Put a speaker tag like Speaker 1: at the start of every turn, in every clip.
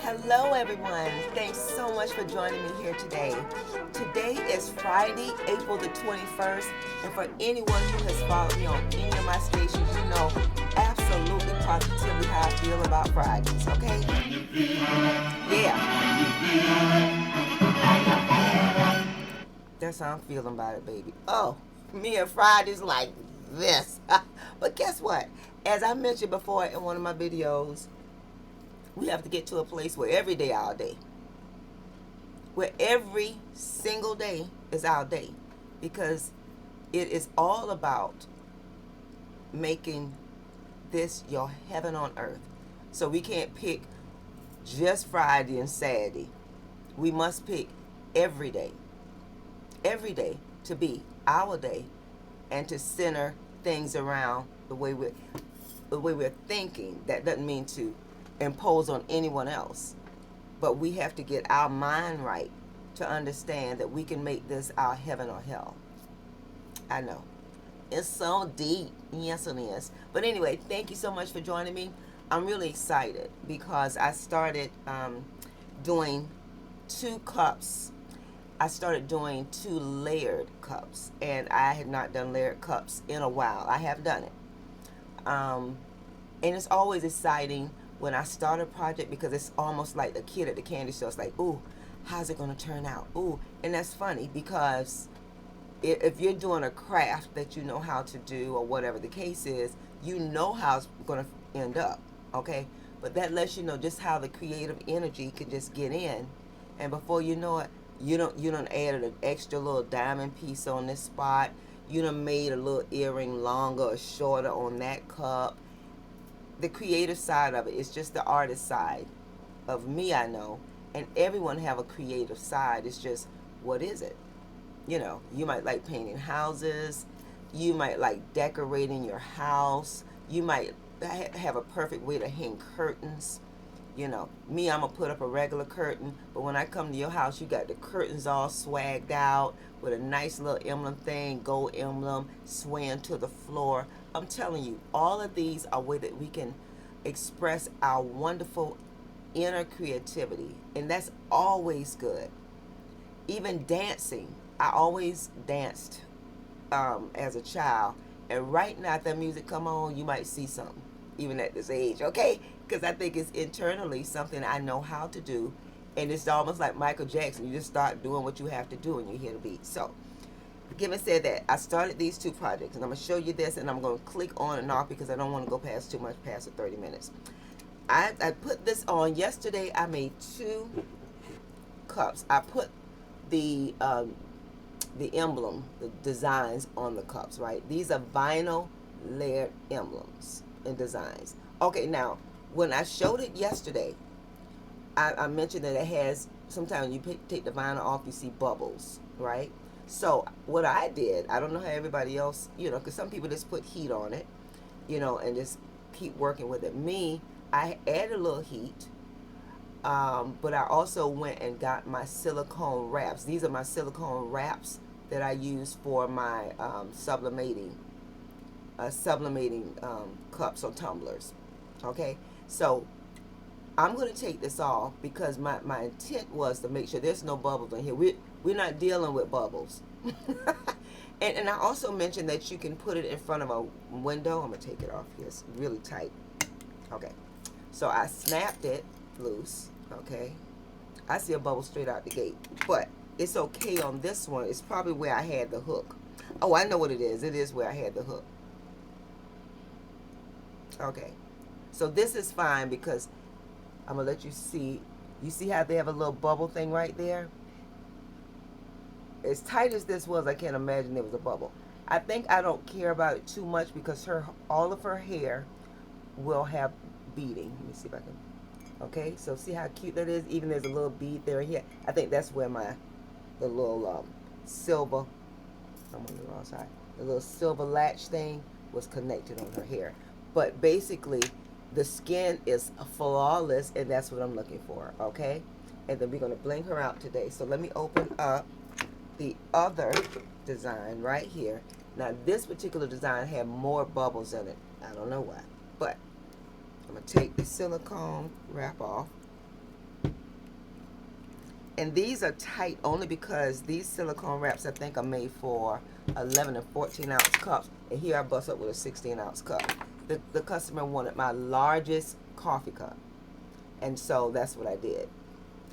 Speaker 1: Hello, everyone. Thanks so much for joining me here today. Today is Friday, April the 21st, and for anyone who has followed me on any of my stations, you know absolutely positively how I feel about Fridays, okay? Yeah, that's how I'm feeling about it, baby. Oh, me and Fridays like this. But guess what? As I mentioned before in one of my videos, we have to get to a place where every day our day, where every single day is our day, because it is all about making this your heaven on earth. So we can't pick just Friday and Saturday. We must pick every every day to be our day, and to center things around the way we're thinking. That doesn't mean to impose on anyone else, but we have to get our mind right to understand that we can make this our heaven or hell. I know. It's so deep. Yes, it is. But anyway, thank you so much for joining me. I'm really excited because I started doing 2 cups. I started doing 2 layered cups, and I had not done layered cups in a while. I have done it. Um, and it's always exciting when I start a project, because it's almost like the kid at the candy store. It's like, ooh, how's it going to turn out? Ooh, and that's funny because if you're doing a craft that you know how to do, or whatever the case is, you know how it's going to end up, okay? But that lets you know just how the creative energy can just get in, and before you know it, you don't added an extra little diamond piece on this spot. You done made a little earring longer or shorter on that cup. The creative side of it is just the artist side of me, I know, and everyone have a creative side. It's just, what is it? You might like painting houses. You might like decorating your house. You might have a perfect way to hang curtains. Me, I'm gonna put up a regular curtain, but when I come to your house, you got the curtains all swagged out with a nice little emblem thing, gold emblem, swaying to the floor. I'm telling you, all of these are ways that we can express our wonderful inner creativity, and that's always good. Even dancing, I always danced as a child, and right now, if that music come on, you might see something, even at this age, okay? Because I think it's internally something I know how to do, and it's almost like Michael Jackson. You just start doing what you have to do, and you hear the beat. So, given said that, I started these 2 projects, and I'm gonna show you this, and I'm gonna click on and off because I don't want to go past too much past the 30 minutes. I put this on yesterday. I made 2 cups. I put the emblem, the designs on the cups, right? These are vinyl layered emblems and designs. Okay, now, when I showed it yesterday, I mentioned that it has, sometimes when you take the vinyl off, you see bubbles, right? So what I did, I don't know how everybody else, because some people just put heat on it, and just keep working with it. Me, I added a little heat, but I also went and got my silicone wraps. These are my silicone wraps that I use for my sublimating cups or tumblers. Okay, so I'm going to take this off because my intent was to make sure there's no bubbles in here. We're not dealing with bubbles. and I also mentioned that you can put it in front of a window. I'm going to take it off here. It's really tight. Okay, so I snapped it loose. Okay, I see a bubble straight out the gate, but it's okay on this one. It's probably where I had the hook. Oh, I know what it is. It is where I had the hook. Okay, so this is fine because I'm gonna let you see. You see how they have a little bubble thing right there? As tight as this was, I can't imagine there was a bubble. I think I don't care about it too much because all of her hair will have beading. Let me see if I can. Okay, so see how cute that is? Even there's a little bead there and here. I think that's where the little silver, I'm on the wrong side, the little silver latch thing was connected on her hair. But basically, the skin is flawless, and that's what I'm looking for, okay? And then we're going to bling her out today. So let me open up the other design right here. Now, this particular design had more bubbles in it. I don't know why, but I'm going to take the silicone wrap off. And these are tight only because these silicone wraps I think are made for 11 and 14 ounce cups. And here I bust up with a 16 ounce cup. The customer wanted my largest coffee cup. And so that's what I did.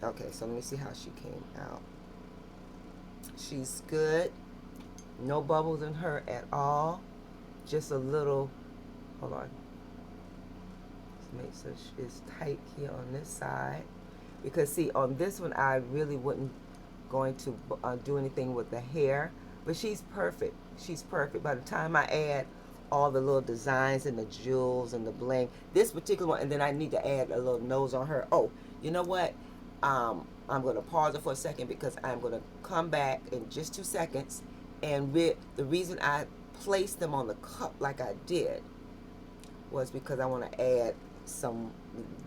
Speaker 1: Okay, so let me see how she came out. She's good. No bubbles in her at all. Just a little, hold on. Let's make sure it's tight here on this side. Because see, on this one, I really wouldn't going to do anything with the hair. But she's perfect. She's perfect. By the time I add all the little designs and the jewels and the bling, this particular one, and then I need to add a little nose on her. Oh, you know what? I'm going to pause it for a second because I'm going to come back in just 2 seconds. And the reason I placed them on the cup like I did was because I want to add some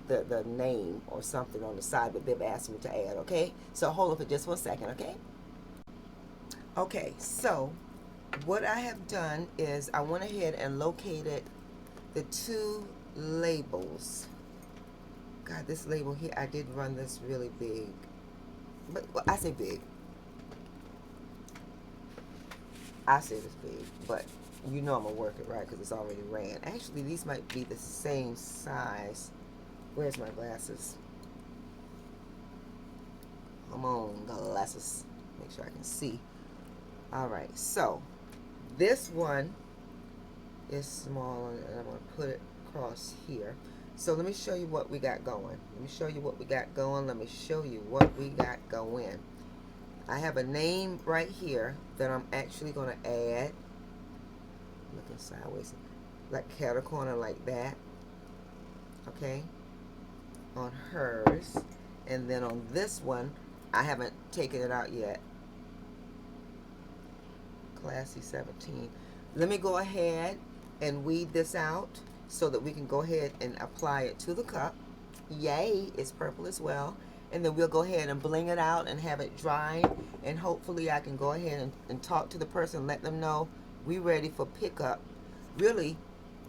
Speaker 1: the name or something on the side that they've asked me to add. Okay, so hold on for just 1 second. Okay, so what I have done is I went ahead and located the 2 labels. God, this label here, I did run this really big, but well, I say big, I say it's big, but you know I'm gonna work it right because it's already ran. Actually, these might be the same size. Where's my glasses? Come on, glasses. Make sure I can see. All right, so this one is small, and I'm gonna put it across here. So let me show you what we got going. Let me show you what we got going. Let me show you what we got going. I have a name right here that I'm actually gonna add. Looking sideways, like cattle corner, like that. Okay, on hers, and then on this one, I haven't taken it out yet. Classy 17. Let me go ahead and weed this out so that we can go ahead and apply it to the cup. Yay, it's purple as well. And then we'll go ahead and bling it out and have it dry. And hopefully I can go ahead and talk to the person, let them know we're ready for pickup. Really,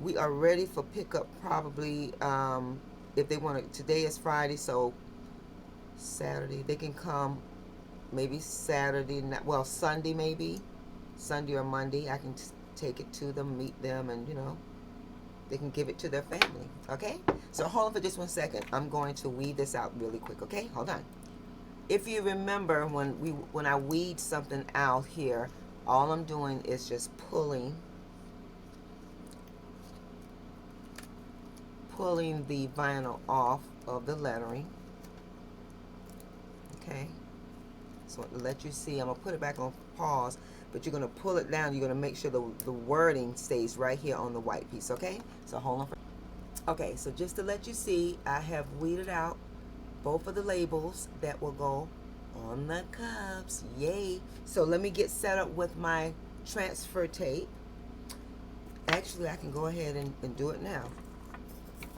Speaker 1: we are ready for pickup probably if they want to. Today is Friday, so Saturday. They can come maybe Saturday, well, Sunday maybe. Sunday or Monday. I can take it to them, meet them, and, you know, they can give it to their family. Okay? So hold on for just 1 second. I'm going to weed this out really quick. Okay? Hold on. If you remember when I weed something out here, all I'm doing is just pulling the vinyl off of the lettering. Okay? So to let you see, I'm going to put it back on pause, but you're going to pull it down. You're going to make sure the wording stays right here on the white piece. Okay? So hold on. Okay, so just to let you see, I have weeded out both of the labels that will go on the cups. Yay. So let me get set up with my transfer tape. Actually, I can go ahead and do it now.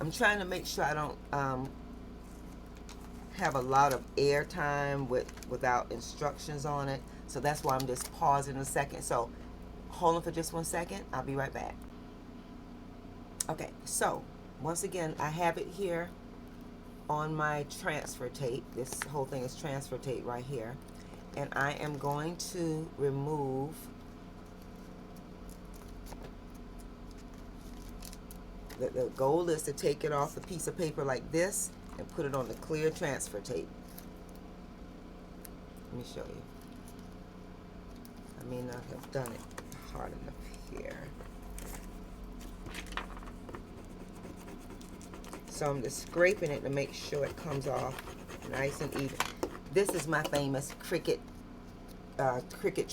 Speaker 1: I'm trying to make sure I don't have a lot of air time without instructions on it. So that's why I'm just pausing a second. So hold on for just 1 second. I'll be right back. Okay, so once again, I have it here on my transfer tape. This whole thing is transfer tape right here. And I am going to remove the goal is to take it off a piece of paper like this and put it on the clear transfer tape. Let me show you. I may not have done it hard enough here. So I'm just scraping it to make sure it comes off nice and even. This is my famous Cricut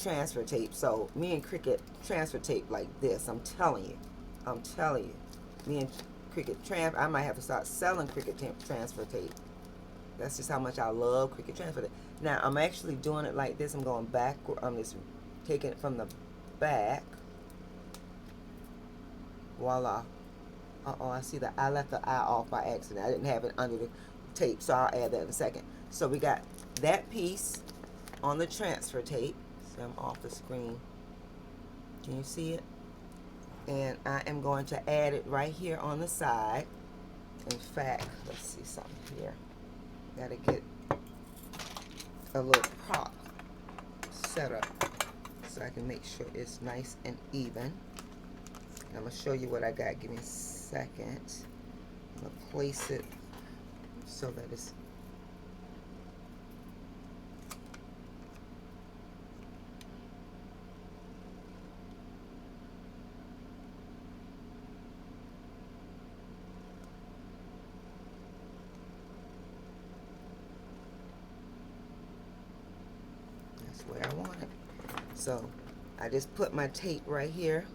Speaker 1: transfer tape. So me and Cricut transfer tape like this. I'm telling you. Me and Cricut I might have to start selling Cricut transfer tape. That's just how much I love Cricut transfer tape. Now I'm actually doing it like this. I'm going back. I'm just taking it from the back. Voila. I see that I left the eye off by accident. I didn't have it under the tape, so I'll add that in a second. So we got that piece on the transfer tape. So I'm off the screen. Can you see it? And I am going to add it right here on the side. In fact, let's see something here. Gotta get a little prop setup so I can make sure it's nice and even. And I'm going to show you what I got. Give me a second. I'm going to place it so that it's where I want it. So I just put my tape right here.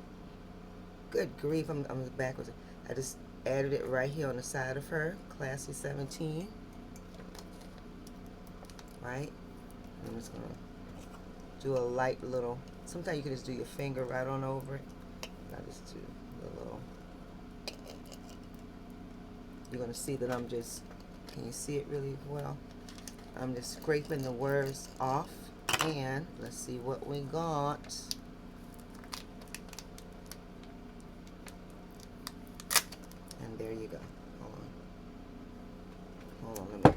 Speaker 1: Good grief, I'm backwards. I just added it right here on the side of her, Classy 17. Right? I'm just gonna do a light little, sometimes you can just do your finger right on over it. I just do a little, you're gonna see that I'm just, can you see it really well? I'm just scraping the words off. And let's see what we got. And there you go. Hold on, let me.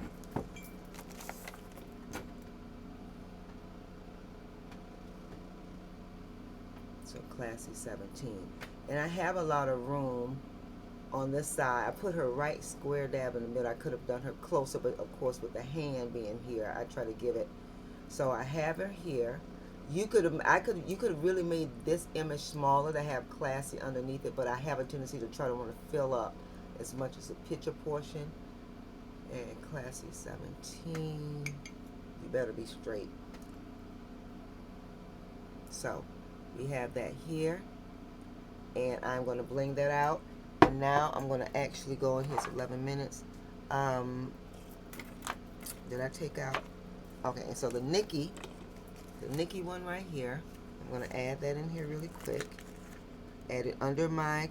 Speaker 1: So Classy 17. And I have a lot of room on this side. I put her right square dab in the middle. I could have done her closer, but of course with the hand being here, I try to give it. So I have her here. You could have really made this image smaller to have Classy underneath it, but I have a tendency to try to want to fill up as much as the picture portion. And Classy 17, you better be straight. So we have that here, and I'm going to bling that out. And now I'm going to actually go in here. It's 11 minutes. Did I take out? Okay, and so the Nikki one right here, I'm going to add that in here really quick. Add it under my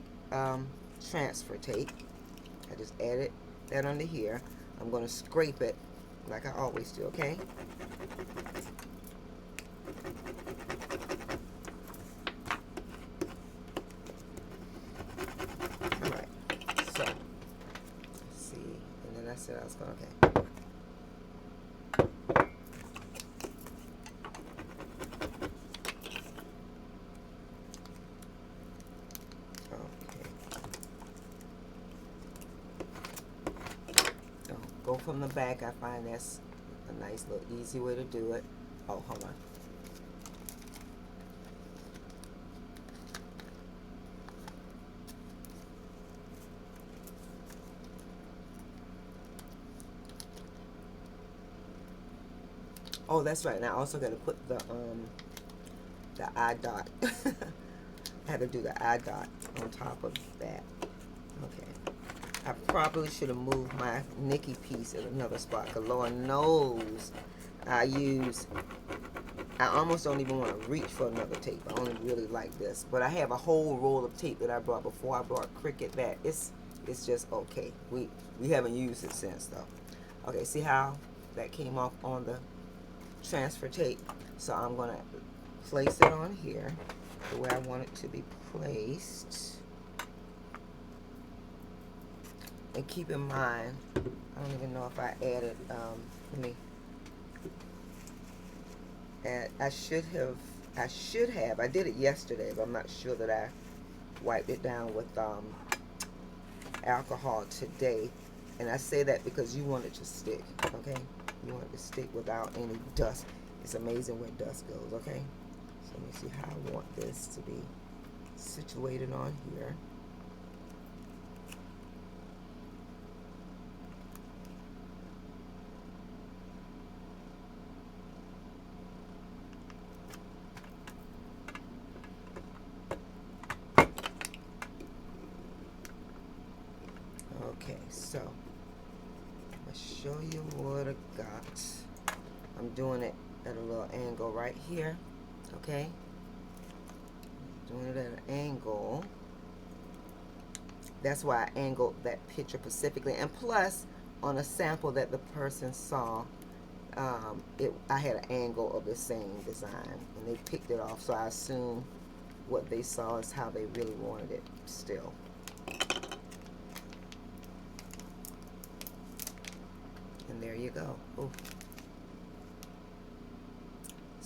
Speaker 1: transfer tape. I just added that under here. I'm going to scrape it like I always do, okay? Alright, so, let's see. And then I said I was going to, okay. Go from the back. I find that's a nice little easy way to do it. Oh, hold on. Oh, that's right. And I also got to put the eye dot. I had to do the eye dot on top of that. Okay. I probably should have moved my Nikki piece in another spot, because Lord knows I almost don't even want to reach for another tape. I only really like this. But I have a whole roll of tape that I brought before I brought Cricut that it's just okay. We haven't used it since though. Okay, see how that came off on the transfer tape? So I'm going to place it on here the way I want it to be placed. And keep in mind, I don't even know if I added, let me add, I should have, I did it yesterday, but I'm not sure that I wiped it down with alcohol today. And I say that because you want it to stick, okay? You want it to stick without any dust. It's amazing where dust goes, okay? So let me see how I want this to be situated on here. Okay, so I'll show you what I got. I'm doing it at a little angle right here, okay? Doing it at an angle. That's why I angled that picture specifically. And plus, on a sample that the person saw, I had an angle of the same design, and they picked it off. So I assume what they saw is how they really wanted it still. And there you go. Ooh.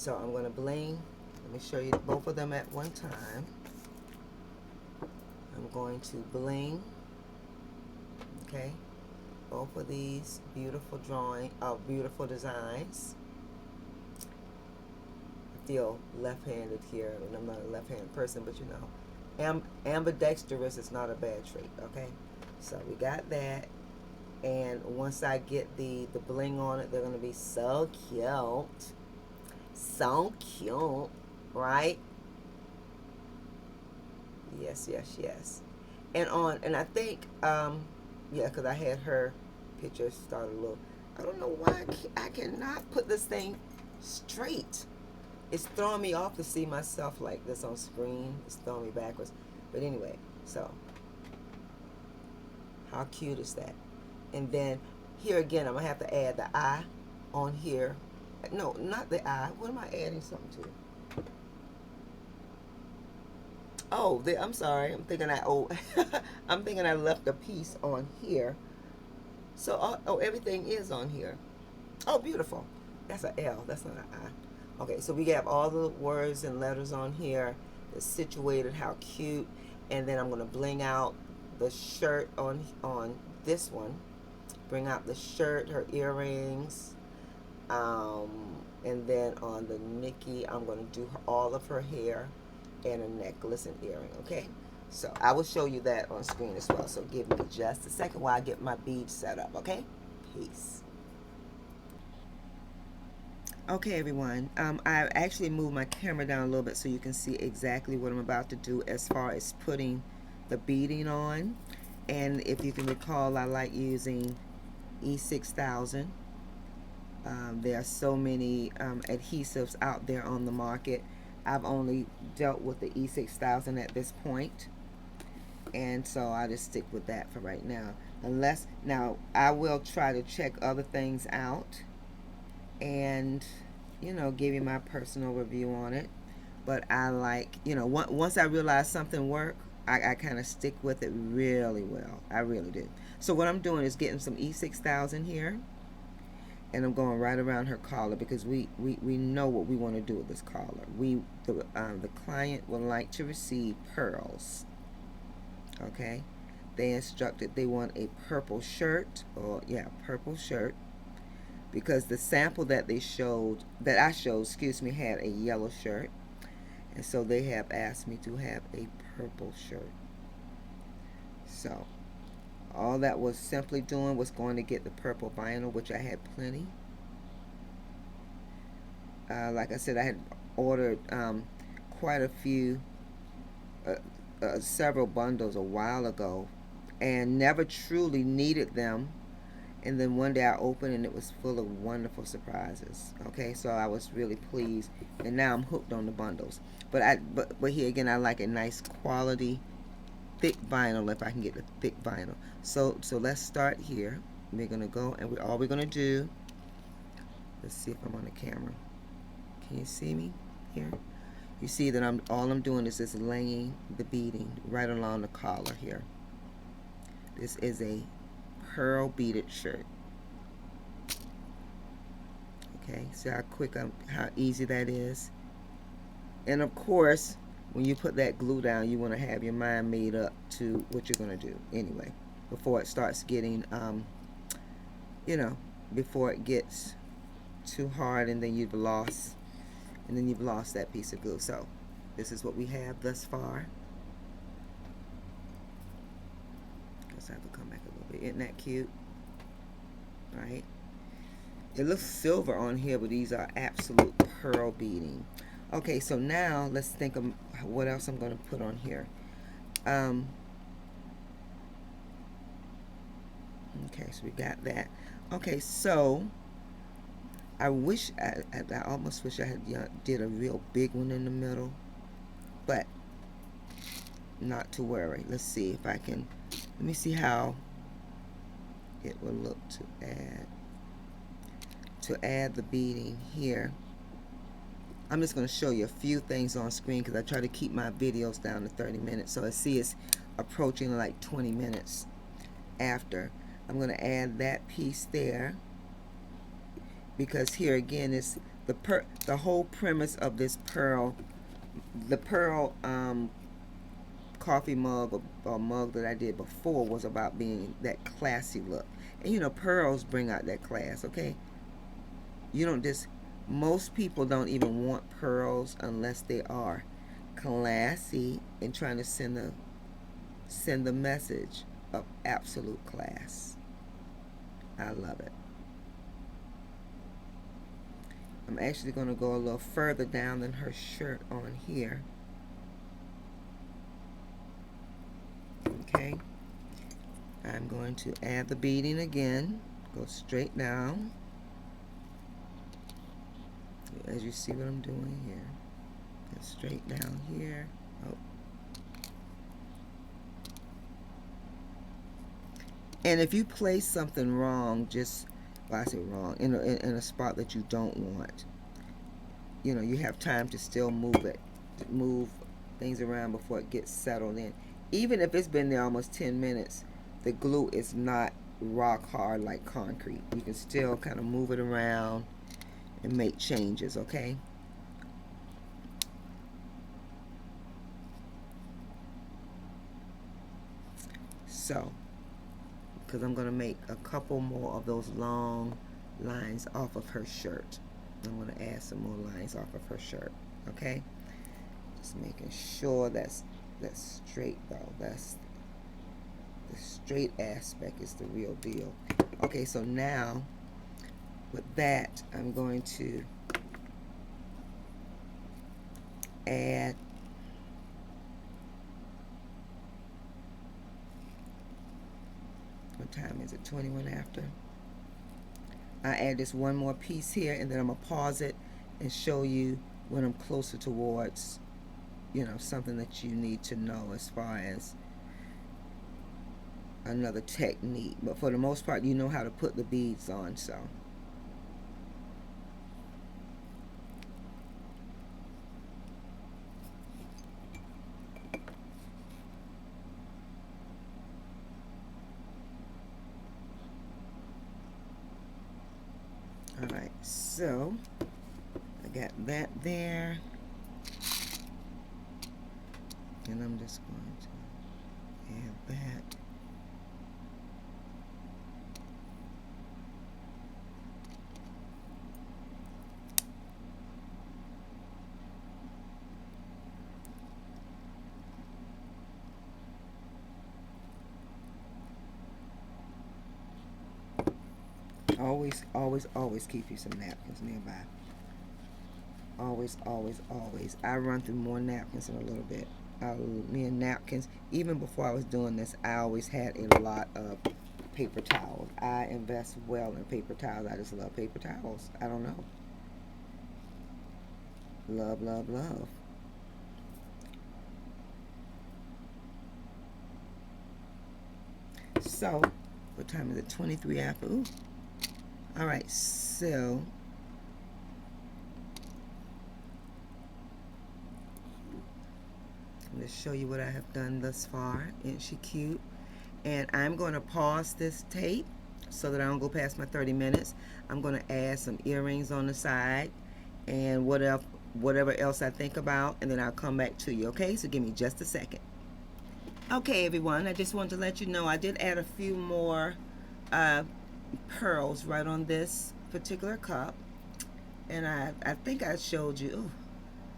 Speaker 1: So I'm going to bling. Let me show you both of them at one time. I'm going to bling. Okay. Both of these beautiful beautiful designs. I feel left-handed here, and I'm not a left-handed person, but you know, ambidextrous is not a bad trait. Okay. So we got that. And once I get the bling on it, they're going to be so cute. So cute, right? Yes, yes, yes. And I think, yeah, because I had her picture start a little. I don't know why I cannot put this thing straight. It's throwing me off to see myself like this on screen. It's throwing me backwards. But anyway, so how cute is that? And then here again, I'm going to have to add the eye on here. No, not the eye. What am I adding something to? Oh, I'm sorry. I'm thinking I'm thinking I left a piece on here. So, oh, everything is on here. Oh, beautiful. That's an L. That's not an I. Okay, so we have all the words and letters on here. It's situated. How cute. And then I'm going to bling out the shirt on this one. Bring out the shirt, her earrings, and then on the Nikki, I'm going to do all of her hair and a necklace and earring. Okay, so I will show you that on screen as well. So give me just a second while I get my beads set up. Okay, peace. Okay, everyone. I actually moved my camera down a little bit so you can see exactly what I'm about to do as far as putting the beading on. And if you can recall, I like using E6000. There are so many adhesives out there on the market. I've only dealt with the E6000 at this point, and so I just stick with that for right now. Now I will try to check other things out and, you know, give you my personal review on it. But I like, you know, once I realize something works, I kind of stick with it really well. I really do. So what I'm doing is getting some E6000 here, and I'm going right around her collar because we know what we want to do with this collar. The client would like to receive pearls. Okay, they instructed they want a purple shirt, or yeah, purple shirt, because the sample that I showed, excuse me, had a yellow shirt, and so they have asked me to have a purple shirt. So all that was simply doing was going to get the purple vinyl, which I had plenty. Like I said, I had ordered quite a few, several bundles a while ago, and never truly needed them. And then one day I opened and it was full of wonderful surprises. Okay, so I was really pleased, and now I'm hooked on the bundles. But here again, I like a nice quality thick vinyl if I can get the thick vinyl. So let's start here. We're gonna go, and all we're gonna do. Let's see if I'm on the camera. Can you see me here? You see that all I'm doing is just laying the beading right along the collar here. This is a pearl beaded shirt. Okay, see how quick how easy that is. And of course, when you put that glue down, you want to have your mind made up to what you're going to do anyway, before it starts getting, you know, before it gets too hard, and then you've lost that piece of glue. So this is what we have thus far. Guess I have to come back a little bit. Isn't that cute? Right? It looks silver on here, but these are absolute pearl beading. Okay, so now let's think of what else I'm going to put on here. Okay, so we got that. Okay, so I almost wish I had did a real big one in the middle, but not to worry. Let's see if I can. Let me see how it will look to add the beading here. I'm just going to show you a few things on screen because I try to keep my videos down to 30 minutes. So I see it's approaching like 20 minutes after. I'm going to add that piece there, because here again is the whole premise of this pearl, the pearl coffee mug or mug that I did before was about being that classy look. And you know, pearls bring out that class, okay? You don't just, most people don't even want pearls unless they are classy and trying to send the message of absolute class. I love it. I'm actually going to go a little further down than her shirt on here. Okay. I'm going to add the beading again. Go straight down. As you see what I'm doing here. Go straight down here. Oh. And if you place something wrong, just, well, I say wrong, in a spot that you don't want, you know, you have time to still move it, move things around before it gets settled in. Even if it's been there almost 10 minutes, the glue is not rock hard like concrete. You can still kind of move it around and make changes, okay? So, because I'm going to make a couple more of those long lines off of her shirt. I'm going to add some more lines off of her shirt, okay? Just making sure that's straight though. That's the straight aspect is the real deal. Okay, so now with that, I'm going to add what time is it? 21 after. I add this one more piece here, and then I'm gonna pause it and show you when I'm closer towards, you know, something that you need to know as far as another technique. But for the most part, you know how to put the beads on, so. Alright, so I got that there. And I'm just going to add that. Always keep you some napkins nearby. Always. I run through more napkins in a little bit. Me and napkins, even before I was doing this, I always had a lot of paper towels. I invest well in paper towels. I just love paper towels. I don't know. Love. So, what time is it? 23 after. Ooh. Alright, so I'm going to show you what I have done thus far. Isn't she cute? And I'm going to pause this tape so that I don't go past my 30 minutes. I'm going to add some earrings on the side and whatever else I think about, and then I'll come back to you, okay? So give me just a second. Okay, everyone, I just wanted to let you know I did add a few more pearls right on this particular cup, and I think I showed you. Ooh,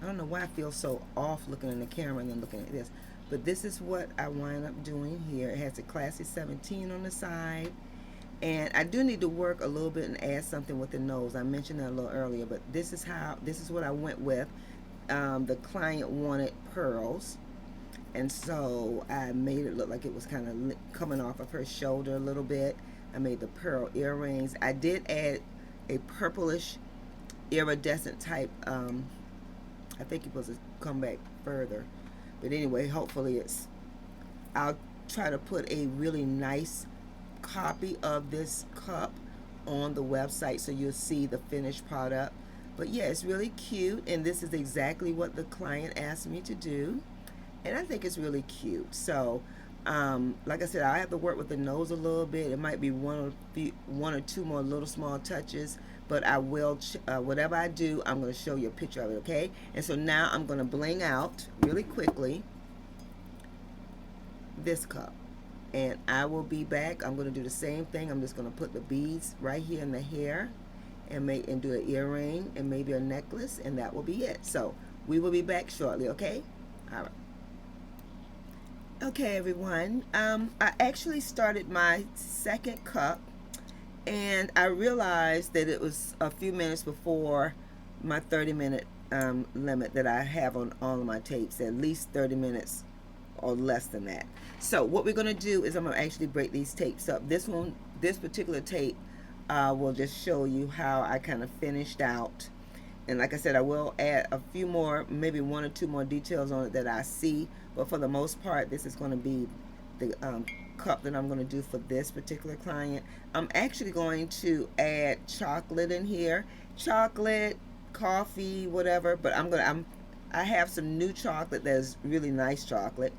Speaker 1: I don't know why I feel so off looking in the camera and then looking at this, but this is what I wind up doing here. It has a classy 17 on the side, and I do need to work a little bit and add something with the nose. I mentioned that a little earlier, but this is what I went with. The client wanted pearls, and so I made it look like it was kind of coming off of her shoulder a little bit. I made the pearl earrings. I did add a purplish iridescent type, I think it was to come back further. But anyway, hopefully I'll try to put a really nice copy of this cup on the website so you'll see the finished product. But yeah, it's really cute, and this is exactly what the client asked me to do. And I think it's really cute. So like I said, I have to work with the nose a little bit. It might be one or two more little small touches, but I will, whatever I do, I'm going to show you a picture of it, okay? And so now I'm going to bling out really quickly this cup. And I will be back. I'm going to do the same thing. I'm just going to put the beads right here in the hair and do an earring and maybe a necklace, and that will be it. So we will be back shortly, okay? All right. Okay, everyone. I actually started my second cup, and I realized that it was a few minutes before my 30-minute limit that I have on all of my tapes, at least 30 minutes or less than that. So what we're going to do is I'm going to actually break these tapes up. This particular tape will just show you how I kind of finished out. And like I said, I will add a few more, maybe one or two more details on it that I see. But for the most part, this is going to be the cup that I'm going to do for this particular client. I'm actually going to add chocolate in here. Chocolate, coffee, whatever. But I have some new chocolate that's really nice chocolate.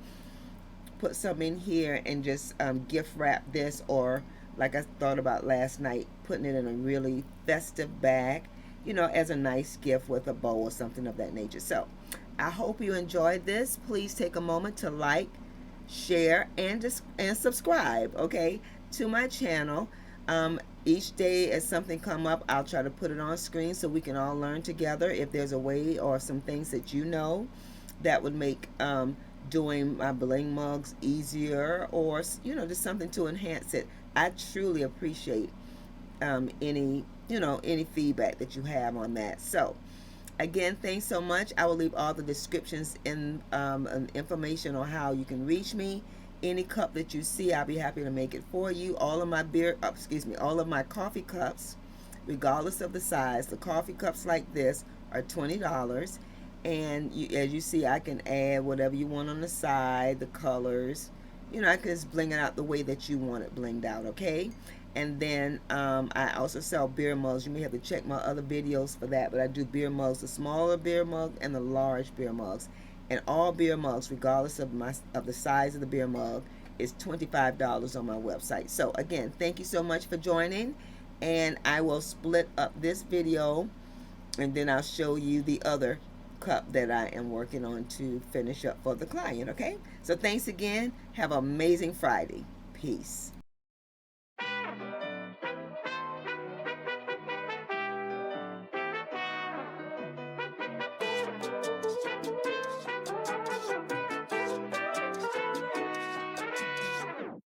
Speaker 1: Put some in here and just gift wrap this, or like I thought about last night, putting it in a really festive bag, you know, as a nice gift with a bow or something of that nature. So I hope you enjoyed this. Please take a moment to like, share, and subscribe, okay, to my channel. Each day as something come up, I'll try to put it on screen so we can all learn together. If there's a way or some things that you know that would make doing my bling mugs easier, or you know, just something to enhance it, I truly appreciate any feedback that you have on that. So again, thanks so much. I will leave all the descriptions in information on how you can reach me. Any cup that you see, I'll be happy to make it for you. All of my all of my coffee cups, regardless of the size, the coffee cups like this are $20. And as you see, I can add whatever you want on the side, the colors. You know, I can just bling it out the way that you want it blinged out, okay? And then I also sell beer mugs. You may have to check my other videos for that, but I do beer mugs, the smaller beer mug and the large beer mugs. And all beer mugs, regardless of the size of the beer mug, is $25 on my website. So again, thank you so much for joining, and I will split up this video, and then I'll show you the other cup that I am working on to finish up for the client, okay? So thanks again. Have an amazing Friday. Peace.